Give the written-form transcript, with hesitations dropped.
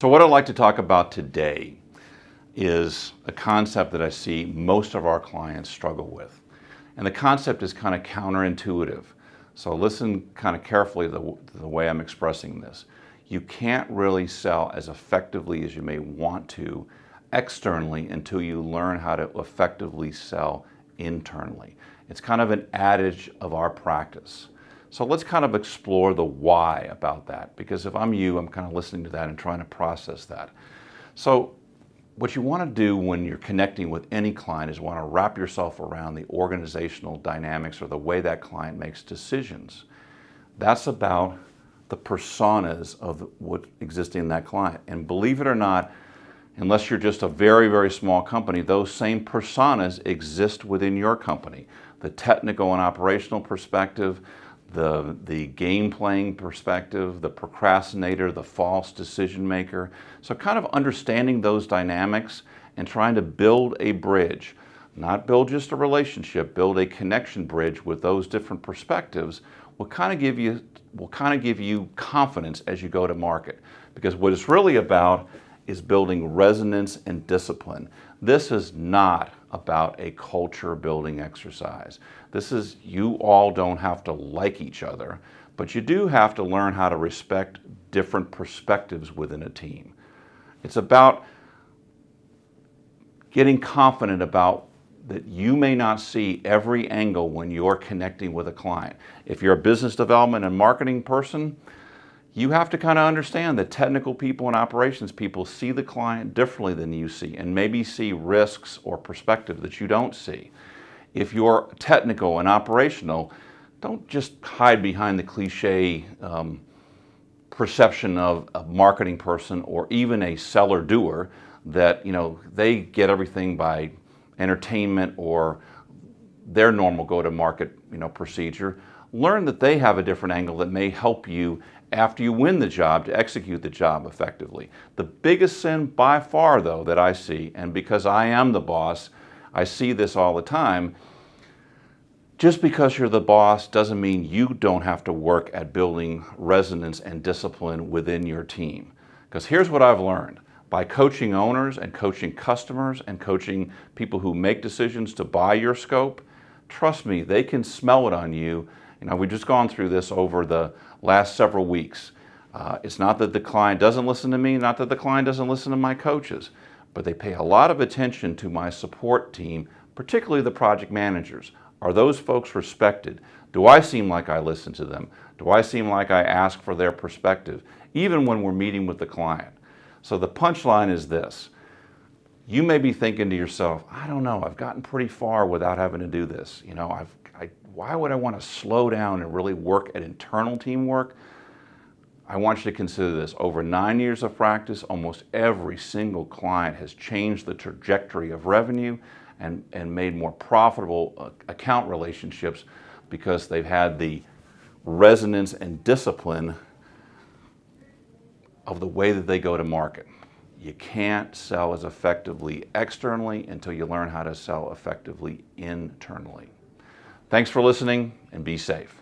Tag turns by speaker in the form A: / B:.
A: So what I'd like to talk about today is a concept that I see most of our clients struggle with. And the concept is kind of counterintuitive. So listen kind of carefully to the way I'm expressing this. You can't really sell as effectively as you may want to externally until you learn how to effectively sell internally. It's kind of an adage of our practice. So let's kind of explore the why about that, because if I'm you, I'm kind of listening to that and trying to process that. So what you want to do when you're connecting with any client is want to wrap yourself around the organizational dynamics or the way that client makes decisions. That's about the personas of what exists in that client. And believe it or not, unless you're just a very, very small company, those same personas exist within your company. The technical and operational perspective, the game playing perspective, the procrastinator, the false decision maker. So kind of understanding those dynamics and trying to build a bridge, not build just a relationship, build a connection bridge with those different perspectives will kind of give you confidence as you go to market. Because what it's really about is building resonance and discipline. This is not about a culture building exercise. This is, you all don't have to like each other, but you do have to learn how to respect different perspectives within a team. It's about getting confident about that you may not see every angle when you're connecting with a client. If you're a business development and marketing person, you have to kind of understand that technical people and operations people see the client differently than you see and maybe see risks or perspective that you don't see. If you're technical and operational, don't just hide behind the cliche perception of a marketing person or even a seller doer that they get everything by entertainment or their normal go-to-market procedure. Learn that they have a different angle that may help you after you win the job to execute the job effectively. The biggest sin by far, though, that I see, and because I am the boss, I see this all the time, just because you're the boss doesn't mean you don't have to work at building resonance and discipline within your team. Because here's what I've learned. By coaching owners and coaching customers and coaching people who make decisions to buy your scope, trust me, they can smell it on you. We've just gone through this over the last several weeks. It's not that the client doesn't listen to me, not that the client doesn't listen to my coaches, but they pay a lot of attention to my support team, particularly the project managers. Are those folks respected? Do I seem like I listen to them? Do I seem like I ask for their perspective, even when we're meeting with the client? So the punchline is this. You may be thinking to yourself, I don't know, I've gotten pretty far without having to do this. Why would I want to slow down and really work at internal teamwork? I want you to consider this. Over 9 years of practice, almost every single client has changed the trajectory of revenue and made more profitable account relationships because they've had the resonance and discipline of the way that they go to market. You can't sell as effectively externally until you learn how to sell effectively internally. Thanks for listening and be safe.